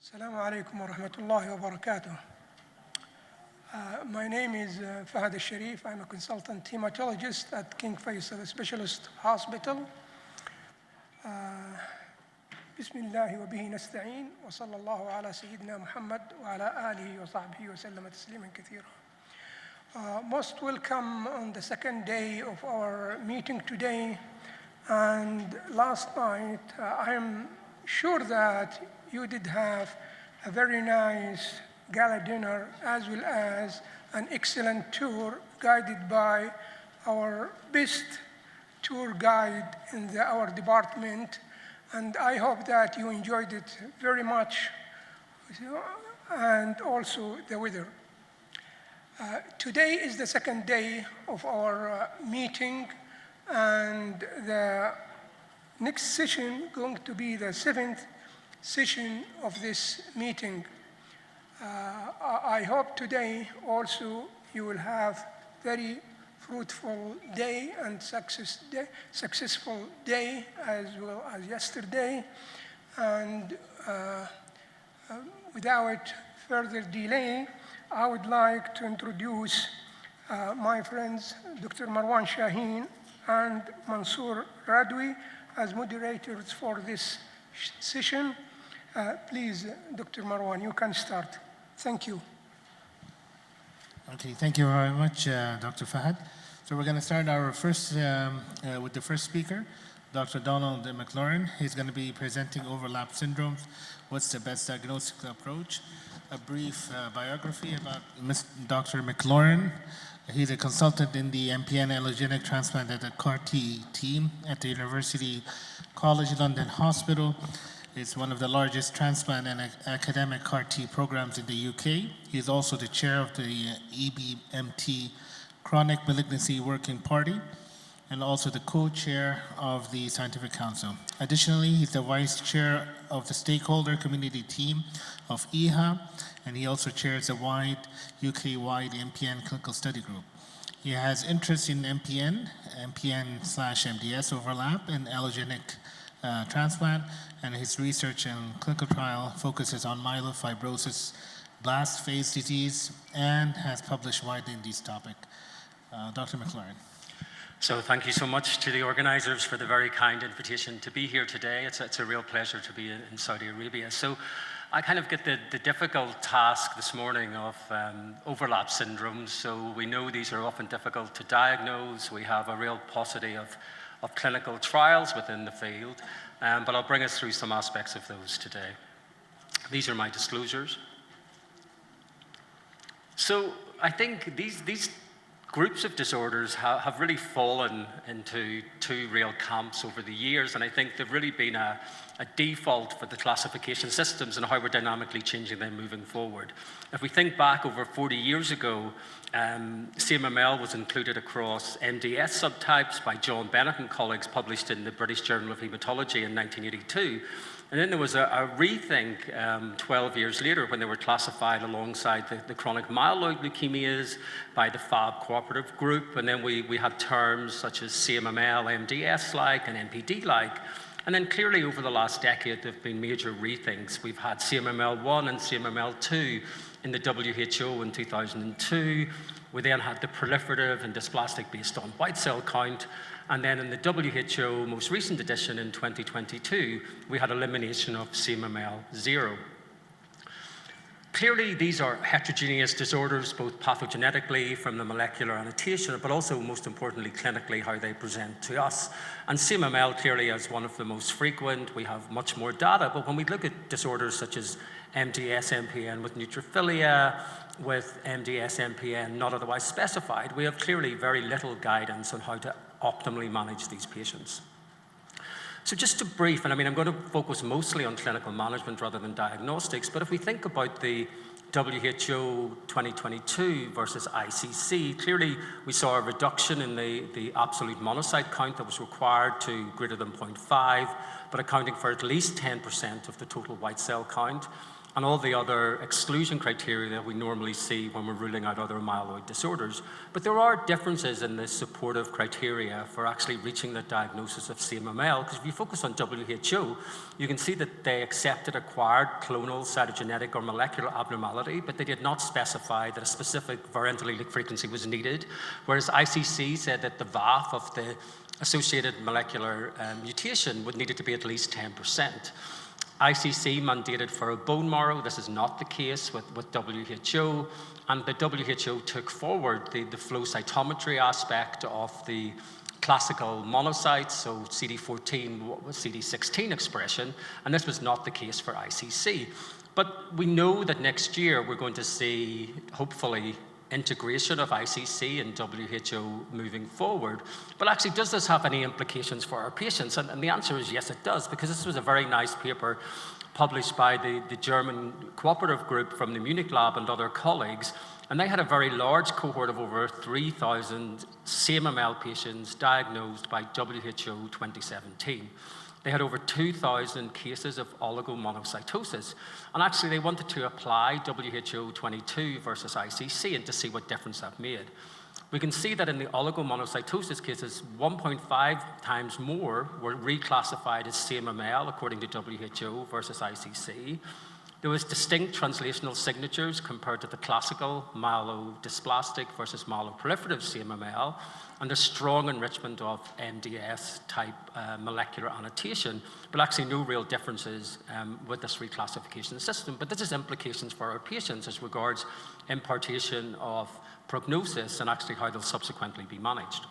Assalamu alaikum wa rahmatullahi wa barakatuh. My name is Fahad al-Sharif. I'm a consultant hematologist at King Faisal Specialist Hospital. Bismillahi wa bihi nasta'een wa sallallahu ala Sayyidina Muhammad wa ala alihi wa sahbihi wa sallama tasliman kathira. Most welcome on the second day of our meeting today. And last night, I am sure that you did have a very nice gala dinner as well as an excellent tour guided by our best tour guide in our department. And I hope that you enjoyed it very much, and also the weather. Today is the second day of our meeting, and the next session going to be the seventh session of this meeting. I hope today also you will have very fruitful day and successful day as well as yesterday. And without further delay, I would like to introduce my friends, Dr. Marwan Shaheen and Mansoor Radwi, as moderators for this session. Please, Dr. Marwan, you can start. Thank you. Okay, thank you very much, Dr. Fahad. So we're going to start our first with the first speaker, Dr. Donal McLornan. He's going to be presenting overlap syndromes, what's the best diagnostic approach, a brief biography about Dr. McLornan. He's a consultant in the MPN allogenic transplant at the CAR-T team at the University College London Hospital. It's one of the largest transplant and academic CAR-T programs in the UK. He's also the chair of the EBMT Chronic Malignancy Working Party and also the co-chair of the Scientific Council. Additionally, he's the vice chair of the stakeholder community team of EHA, and he also chairs a UK-wide MPN clinical study group. He has interest in MPN/MDS overlap, and allogenic transplant, and his research and clinical trial focuses on myelofibrosis, blast phase disease, and has published widely in this topic. Dr. McLornan. So thank you so much to the organizers for the very kind invitation to be here today. It's a real pleasure to be in Saudi Arabia. So I kind of get the difficult task this morning of overlap syndromes. So we know these are often difficult to diagnose. We have a real paucity of clinical trials within the field, but I'll bring us through some aspects of those today. These are my disclosures. So I think these groups of disorders have really fallen into two real camps over the years, and I think they've really been a default for the classification systems and how we're dynamically changing them moving forward. If we think back over 40 years ago, CMML was included across MDS subtypes by John Bennett and colleagues, published in the British Journal of Hematology in 1982. And then there was a rethink 12 years later when they were classified alongside the chronic myeloid leukemias by the FAB cooperative group. And then we had terms such as CMML, MDS-like, and MPD-like. And then clearly over the last decade, there have been major rethinks. We've had CMML1 and CMML2 in the WHO in 2002. We then had the proliferative and dysplastic based on white cell count. And then in the WHO most recent edition in 2022, we had elimination of CMML0. Clearly, these are heterogeneous disorders, both pathogenetically from the molecular annotation, but also, most importantly, clinically, how they present to us. And CMML clearly is one of the most frequent. We have much more data, but when we look at disorders such as MDS-MPN with neutrophilia, with MDS-MPN not otherwise specified, we have clearly very little guidance on how to optimally manage these patients. So just to brief, and I'm going to focus mostly on clinical management rather than diagnostics, but if we think about the WHO 2022 versus ICC, clearly we saw a reduction in the absolute monocyte count that was required to greater than 0.5, but accounting for at least 10% of the total white cell count. and all the other exclusion criteria that we normally see when we're ruling out other myeloid disorders. But there are differences in the supportive criteria for actually reaching the diagnosis of CMML, because if you focus on WHO, you can see that they accepted acquired clonal, cytogenetic, or molecular abnormality, but they did not specify that a specific variant allelic frequency was needed, whereas ICC said that the VAF of the associated molecular mutation would need it to be at least 10%. ICC mandated for a bone marrow. This is not the case with WHO, and the WHO took forward the flow cytometry aspect of the classical monocytes, so CD14 with CD16 expression, and this was not the case for ICC. But we know that next year we're going to see, hopefully, integration of ICC and WHO moving forward. But actually, does this have any implications for our patients? And the answer is yes, it does, because this was a very nice paper published by the German cooperative group from the Munich lab and other colleagues, and they had a very large cohort of over 3,000 CMML patients diagnosed by WHO 2017. They had over 2,000 cases of oligomonocytosis. And actually, they wanted to apply WHO 22 versus ICC and to see what difference that made. We can see that in the oligomonocytosis cases, 1.5 times more were reclassified as CMML according to WHO versus ICC. There was distinct translational signatures compared to the classical myelodysplastic versus myeloproliferative CMML, and there's strong enrichment of MDS-type molecular annotation, but actually no real differences with this reclassification system. But this has implications for our patients as regards impartation of prognosis and actually how they'll subsequently be managed.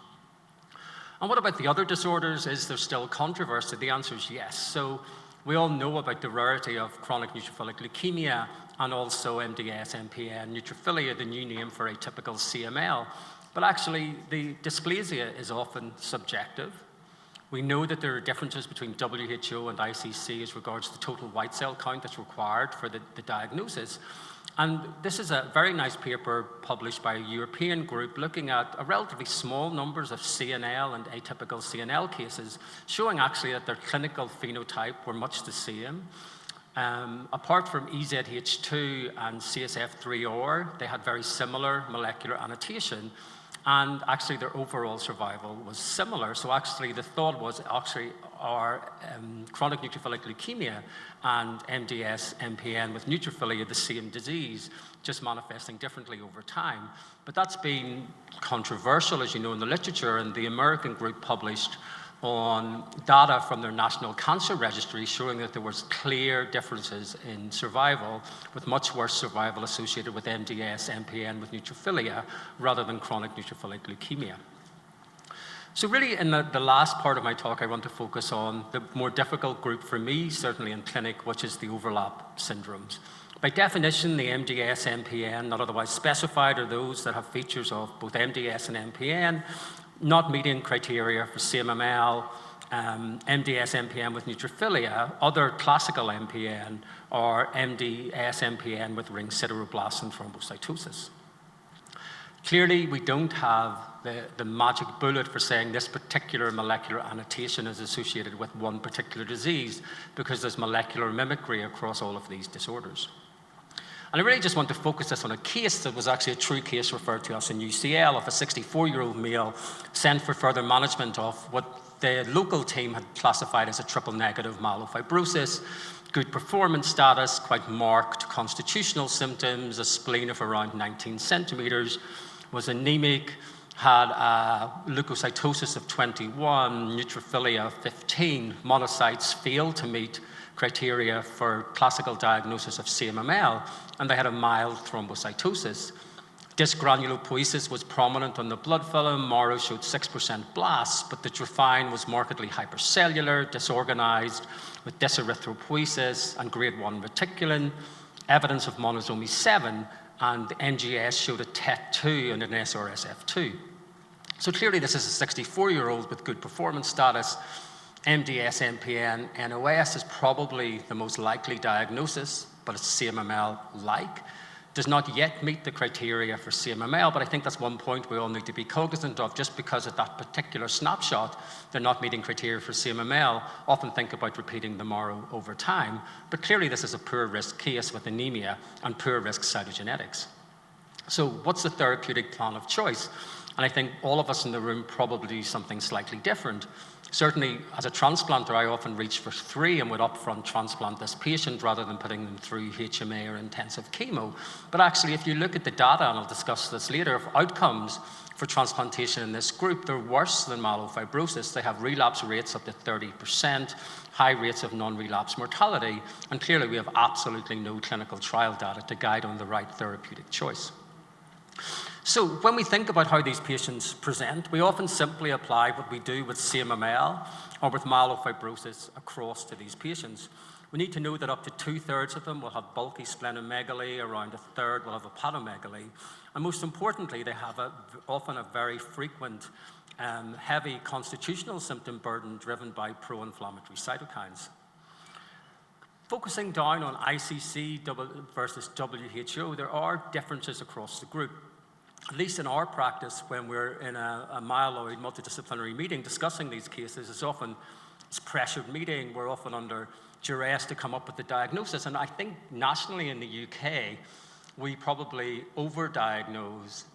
And what about the other disorders? Is there still controversy? The answer is yes. So we all know about the rarity of chronic neutrophilic leukemia and also MDS, MPN, neutrophilia, the new name for atypical CML. But actually, the dysplasia is often subjective. We know that there are differences between WHO and ICC as regards the total white cell count that's required for the diagnosis. And this is a very nice paper published by a European group looking at a relatively small numbers of CNL and atypical CNL cases, showing actually that their clinical phenotype were much the same. Apart from EZH2 and CSF3R, they had very similar molecular annotation, and actually their overall survival was similar. So actually the thought was actually our chronic neutrophilic leukemia and MDS, MPN with neutrophilia, the same disease, just manifesting differently over time. But that's been controversial, as you know, in the literature, and the American group published on data from their National Cancer Registry showing that there was clear differences in survival, with much worse survival associated with MDS, MPN with neutrophilia, rather than chronic neutrophilic leukemia. So really, in the last part of my talk, I want to focus on the more difficult group for me, certainly in clinic, which is the overlap syndromes. By definition, the MDS, MPN, not otherwise specified, are those that have features of both MDS and MPN, not meeting criteria for CMML, MDS, MPN with neutrophilia. Other classical MPN are MDS, MPN with ring sideroblasts and thrombocytosis. Clearly, we don't have the magic bullet for saying this particular molecular annotation is associated with one particular disease, because there's molecular mimicry across all of these disorders. And I really just want to focus this on a case that was actually a true case referred to us in UCL of a 64-year-old male sent for further management of what the local team had classified as a triple-negative myelofibrosis, good performance status, quite marked constitutional symptoms, a spleen of around 19 centimeters, was anemic, had a leukocytosis of 21, neutrophilia of 15, monocytes failed to meet criteria for classical diagnosis of CMML, and they had a mild thrombocytosis. Dysgranulopoiesis was prominent on the blood film. Marrow showed 6% blasts, but the trophine was markedly hypercellular, disorganized, with dyserythropoiesis and grade 1 reticulin, evidence of monosomy 7, and the NGS showed a TET2 and an SRSF2. So clearly this is a 64-year-old with good performance status. MDS, MPN, NOS is probably the most likely diagnosis, but it's CMML-like. does not yet meet the criteria for CMML, but I think that's one point we all need to be cognizant of. Just because at that particular snapshot they're not meeting criteria for CMML, often think about repeating the MARO over time. But clearly this is a poor risk case with anemia and poor risk cytogenetics. So what's the therapeutic plan of choice? And I think all of us in the room probably do something slightly different. Certainly, as a transplanter, I often reach for 3 and would upfront transplant this patient rather than putting them through HMA or intensive chemo. But actually, if you look at the data, and I'll discuss this later, of outcomes for transplantation in this group, they're worse than myelofibrosis. They have relapse rates up to 30%, high rates of non-relapse mortality, and clearly we have absolutely no clinical trial data to guide on the right therapeutic choice. So when we think about how these patients present, we often simply apply what we do with CMML or with myelofibrosis across to these patients. We need to know that up to 2/3 of them will have bulky splenomegaly, around 1/3 will have hepatomegaly, and most importantly, they have often a very frequent heavy constitutional symptom burden driven by pro-inflammatory cytokines. Focusing down on ICC versus WHO, there are differences across the group. At least in our practice, when we're in a myeloid multidisciplinary meeting discussing these cases, it's a pressured meeting. We're often under duress to come up with the diagnosis. And I think nationally in the UK, we probably overdiagnose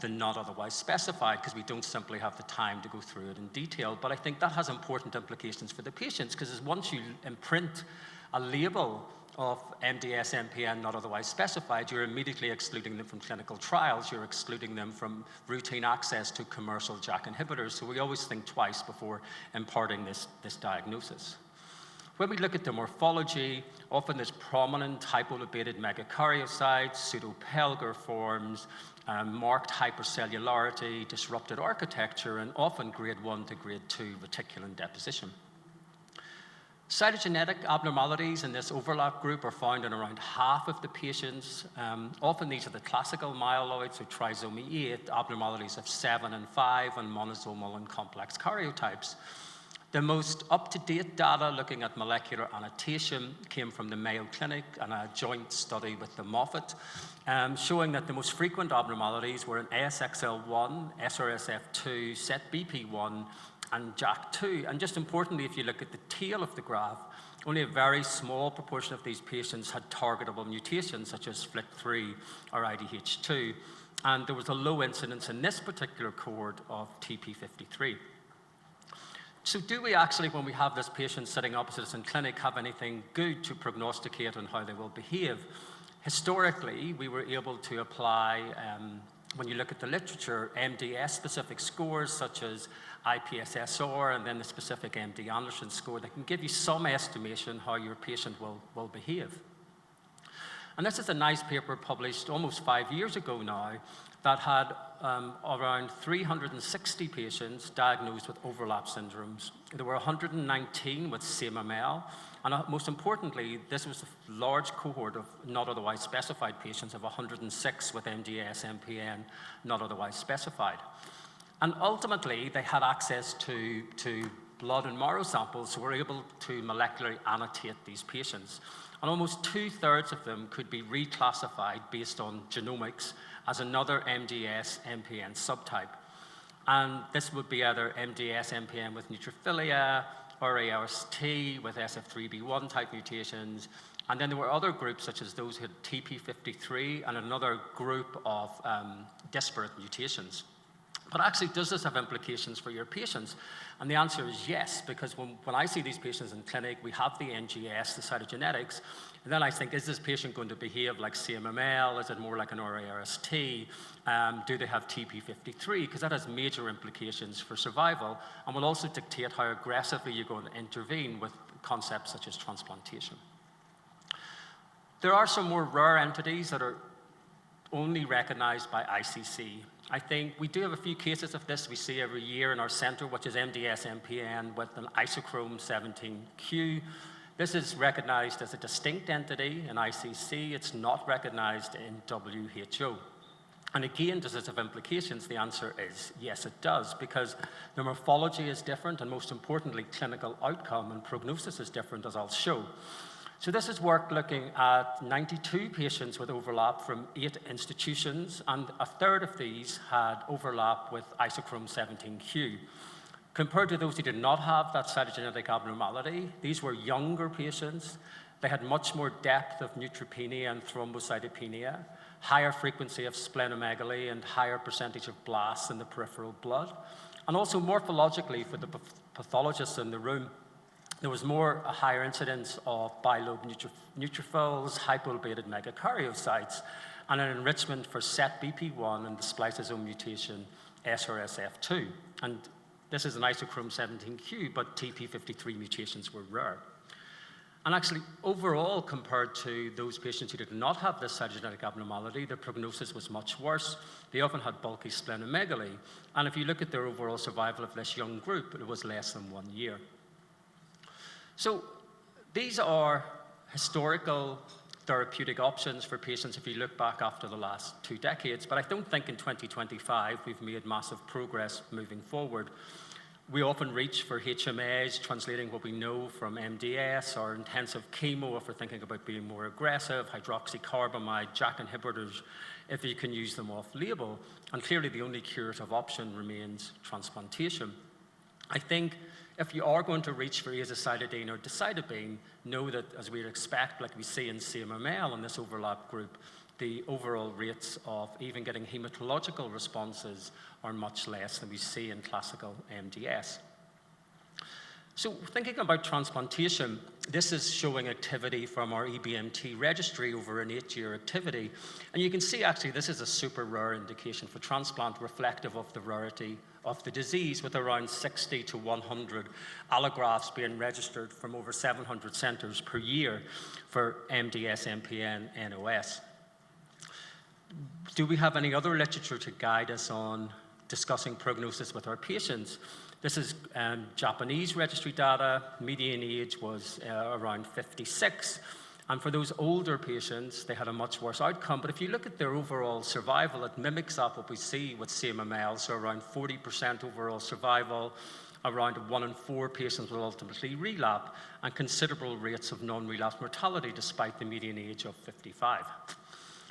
the not otherwise specified because we don't simply have the time to go through it in detail. But I think that has important implications for the patients, because once you imprint a label of MDS, MPN not otherwise specified, you're immediately excluding them from clinical trials. You're excluding them from routine access to commercial JAK inhibitors. So we always think twice before imparting this diagnosis. When we look at the morphology, often there's prominent hypolipidated megakaryocytes, pseudo-Pelger forms, marked hypercellularity, disrupted architecture, and often grade 1 to grade 2 reticulin deposition. Cytogenetic abnormalities in this overlap group are found in around half of the patients. Often these are the classical myeloids, so trisomy 8, abnormalities of 7 and 5, and monosomal and complex karyotypes. The most up-to-date data looking at molecular annotation came from the Mayo Clinic and a joint study with the Moffitt, showing that the most frequent abnormalities were in ASXL1, SRSF2, SETBP1, and JAK2. And just importantly, if you look at the tail of the graph, only a very small proportion of these patients had targetable mutations such as FLT3 or IDH2. And there was a low incidence in this particular cohort of TP53. So do we actually, when we have this patient sitting opposite us in clinic, have anything good to prognosticate on how they will behave? Historically, we were able to apply, when you look at the literature, MDS-specific scores such as IPSSR and then the specific MD Anderson score that can give you some estimation how your patient will behave. And this is a nice paper published almost 5 years ago now that had around 360 patients diagnosed with overlap syndromes. There were 119 with CMML, and most importantly, this was a large cohort of not otherwise specified patients of 106 with MDS, MPN, not otherwise specified. And ultimately, they had access to blood and marrow samples, so we're able to molecularly annotate these patients. And almost 2/3 of them could be reclassified based on genomics as another MDS, MPN subtype. And this would be either MDS, MPN with neutrophilia, or ARST with SF3B1 type mutations. And then there were other groups, such as those who had TP53 and another group of disparate mutations. But actually, does this have implications for your patients? And the answer is yes, because when I see these patients in clinic, we have the NGS, the cytogenetics, and then I think, is this patient going to behave like CMML? Is it more like an RARST? Do they have TP53? Because that has major implications for survival and will also dictate how aggressively you're going to intervene with concepts such as transplantation. There are some more rare entities that are only recognized by ICC. I think we do have a few cases of this we see every year in our center, which is MDS MPN with an isochrome 17q. This is recognized as a distinct entity in ICC. It's not recognized in WHO. And again, does this have implications? The answer is yes, it does, because the morphology is different, and most importantly, clinical outcome and prognosis is different, as I'll show. So this is work looking at 92 patients with overlap from 8 institutions, and a third of these had overlap with isochrome 17q. Compared to those who did not have that cytogenetic abnormality, these were younger patients. They had much more depth of neutropenia and thrombocytopenia, higher frequency of splenomegaly, and higher percentage of blasts in the peripheral blood. And also morphologically, for the pathologists in the room, there was a higher incidence of bilobe neutrophils, hypoalbuminated megakaryocytes, and an enrichment for SETBP1 and the spliceosome mutation SRSF2. And this is an isochrome 17q, but TP53 mutations were rare. And actually, overall, compared to those patients who did not have this cytogenetic abnormality, their prognosis was much worse. They often had bulky splenomegaly. And if you look at their overall survival of this young group, it was less than 1 year. So these are historical therapeutic options for patients if you look back after the last 2 decades, but I don't think in 2025 we've made massive progress moving forward. We often reach for HMAs, translating what we know from MDS, or intensive chemo if we're thinking about being more aggressive, hydroxycarbamide, JAK inhibitors, if you can use them off-label, and clearly the only curative option remains transplantation. I think if you are going to reach for azacitidine or decitabine, know that, as we'd expect, like we see in CMML in this overlap group, the overall rates of even getting hematological responses are much less than we see in classical MDS. So thinking about transplantation, this is showing activity from our EBMT registry over an 8-year activity. And you can see actually this is a super rare indication for transplant, reflective of the rarity of the disease, with around 60 to 100 allografts being registered from over 700 centers per year for MDS, MPN, NOS. Do we have any other literature to guide us on discussing prognosis with our patients? This is Japanese registry data. Median age was around 56. And for those older patients, they had a much worse outcome. But if you look at their overall survival, it mimics up what we see with CMML, so around 40% overall survival, around 1 in 4 patients will ultimately relapse, and considerable rates of non-relapse mortality despite the median age of 55.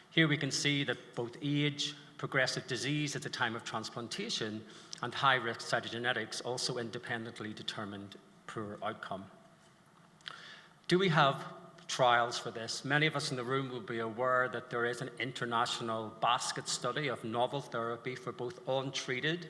Here we can see that both age, progressive disease at the time of transplantation, and high-risk cytogenetics also independently determined poor outcome. Do we have trials for this? Many of us in the room will be aware that there is an international basket study of novel therapy for both untreated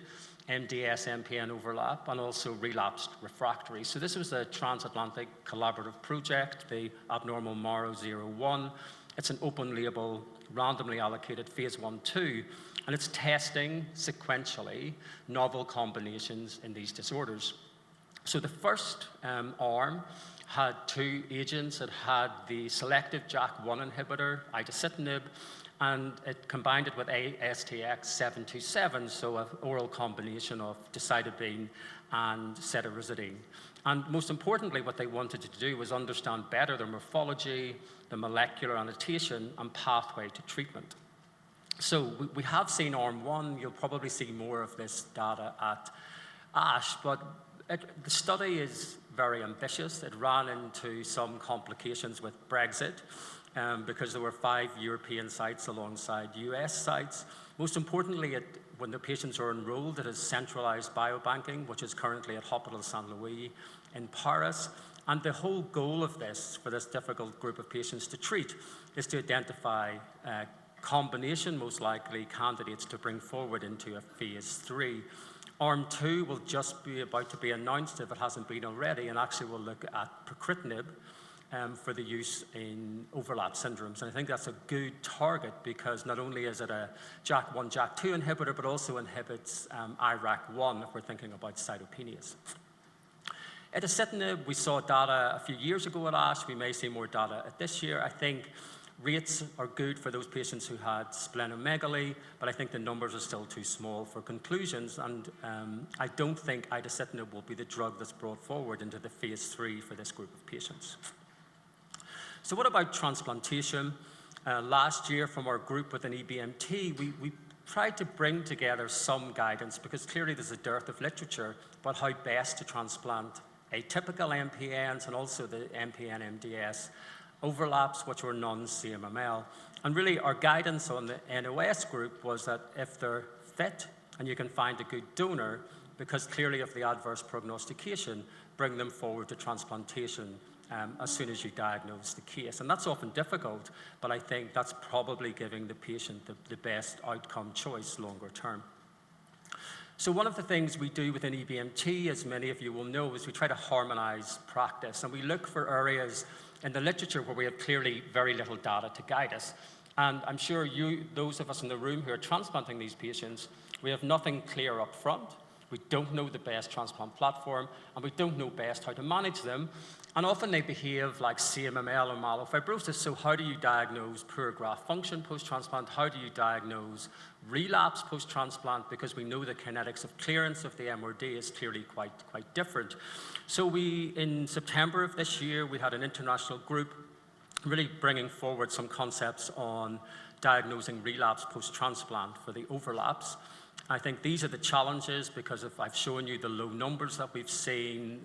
MDS, MPN overlap, and also relapsed refractory. So this was a transatlantic collaborative project, the Abnormal Marrow 01. It's an open-label, randomly allocated phase 1/2, and it's testing sequentially novel combinations in these disorders. So the first arm had 2 agents. It had the selective JAK1 inhibitor, itacitinib, and it combined it with STX727, so an oral combination of decitabine and cedarusidine. And most importantly, what they wanted to do was understand better the morphology, the molecular annotation, and pathway to treatment. So we have seen arm 1. You'll probably see more of this data at ASH, but the study is very ambitious. It ran into some complications with Brexit because there were 5 European sites alongside US sites. Most importantly, when the patients are enrolled, it is centralized biobanking, which is currently at Hôpital Saint-Louis in Paris. And the whole goal of this, for this difficult group of patients to treat, is to identify combination, most likely, candidates to bring forward into a phase 3. Arm 2 will just be about to be announced, if it hasn't been already, and actually will look at pacritinib for the use in overlap syndromes. And I think that's a good target because not only is it a JAK1, JAK2 inhibitor, but also inhibits IRAK1 if we're thinking about cytopenias. Itacitinib, we saw data a few years ago at ASH. We may see more data at this year. I think rates are good for those patients who had splenomegaly, but I think the numbers are still too small for conclusions, and I don't think itacitinib will be the drug that's brought forward into the phase 3 for this group of patients. So what about transplantation? Last year from our group with an EBMT, we tried to bring together some guidance because clearly there's a dearth of literature about how best to transplant atypical MPNs and also the MPN MDS overlaps, which were non-CMML. And really, our guidance on the NOS group was that if they're fit and you can find a good donor, because clearly of the adverse prognostication, bring them forward to transplantation as soon as you diagnose the case. And that's often difficult, but I think that's probably giving the patient the best outcome choice longer term. So one of the things we do within EBMT, as many of you will know, is we try to harmonize practice, and we look for areas in the literature where we have clearly very little data to guide us. And I'm sure those of us in the room who are transplanting these patients, we have nothing clear up front. We don't know the best transplant platform, and we don't know best how to manage them. And often they behave like CMML or myelofibrosis. So how do you diagnose poor graft function post-transplant? How do you diagnose relapse post-transplant? Because we know the kinetics of clearance of the MRD is clearly quite different. So in September of this year, we had an international group really bringing forward some concepts on diagnosing relapse post-transplant for the overlaps. I think these are the challenges because I've shown you the low numbers that we've seen,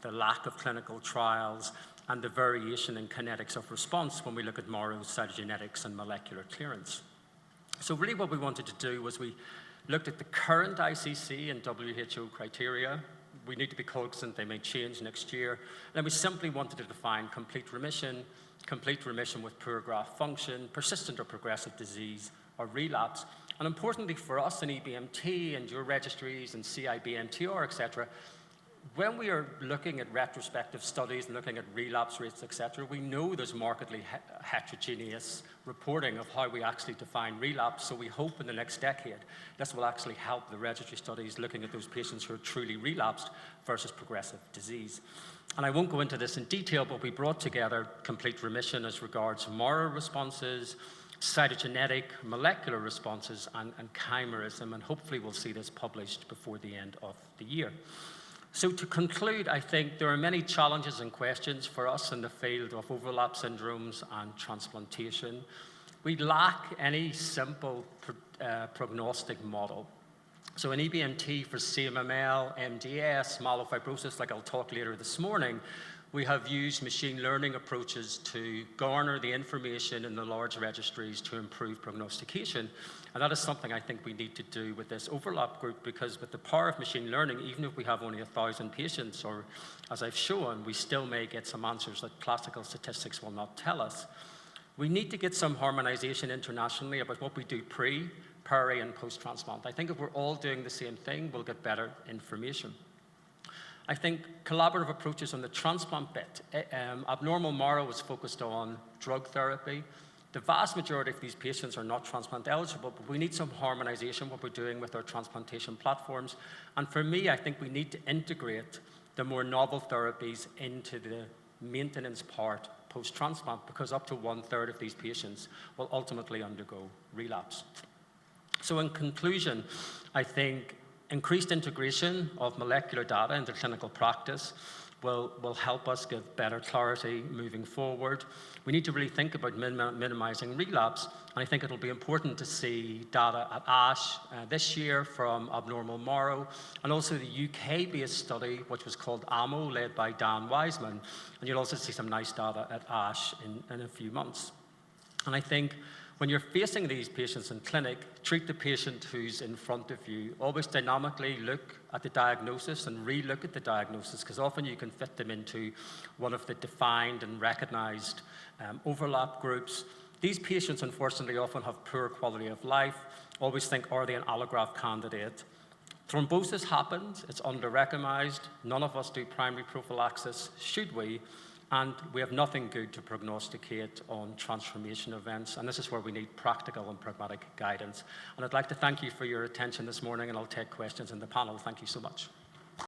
the lack of clinical trials, and the variation in kinetics of response when we look at marrow cytogenetics and molecular clearance. So really what we wanted to do was we looked at the current ICC and WHO criteria. We need to be cognizant they may change next year. And then we simply wanted to define complete remission with poor graft function, persistent or progressive disease, or relapse. And importantly for us in EBMT and your registries and CIBMTR, et cetera, when we are looking at retrospective studies and looking at relapse rates, et cetera, we know there's markedly heterogeneous reporting of how we actually define relapse. So we hope in the next decade this will actually help the registry studies looking at those patients who are truly relapsed versus progressive disease. And I won't go into this in detail, but we brought together complete remission as regards marrow responses, cytogenetic molecular responses, and chimerism, and hopefully we'll see this published before the end of the year. So to conclude, I think there are many challenges and questions for us in the field of overlap syndromes and transplantation. We lack any simple prognostic model. So in EBMT for CMML, MDS, myelofibrosis, like I'll talk later this morning, we have used machine learning approaches to garner the information in the large registries to improve prognostication. And that is something I think we need to do with this overlap group, because with the power of machine learning, even if we have only 1,000 patients, or as I've shown, we still may get some answers that classical statistics will not tell us. We need to get some harmonization internationally about what we do pre, peri, and post-transplant. I think if we're all doing the same thing, we'll get better information. I think collaborative approaches on the transplant bit. Abnormal marrow is focused on drug therapy. The vast majority of these patients are not transplant eligible, but we need some harmonization what we're doing with our transplantation platforms. And for me, I think we need to integrate the more novel therapies into the maintenance part post-transplant, because up to 1/3 of these patients will ultimately undergo relapse. So in conclusion, I think increased integration of molecular data into clinical practice will help us give better clarity moving forward. We need to really think about minimizing relapse, and I think it'll be important to see data at ASH this year from abnormal marrow, and also the UK-based study, which was called AMO, led by Dan Wiseman, and you'll also see some nice data at ASH in a few months. And I think when you're facing these patients in clinic, treat the patient who's in front of you. Always dynamically look at the diagnosis and re-look at the diagnosis, because often you can fit them into one of the defined and recognized overlap groups. These patients, unfortunately, often have poor quality of life. Always think, are they an allograft candidate? Thrombosis happens, it's under-recognized. None of us do primary prophylaxis, should we? And we have nothing good to prognosticate on transformation events, and this is where we need practical and pragmatic guidance. And I'd like to thank you for your attention this morning, and I'll take questions in the panel. Thank you so much.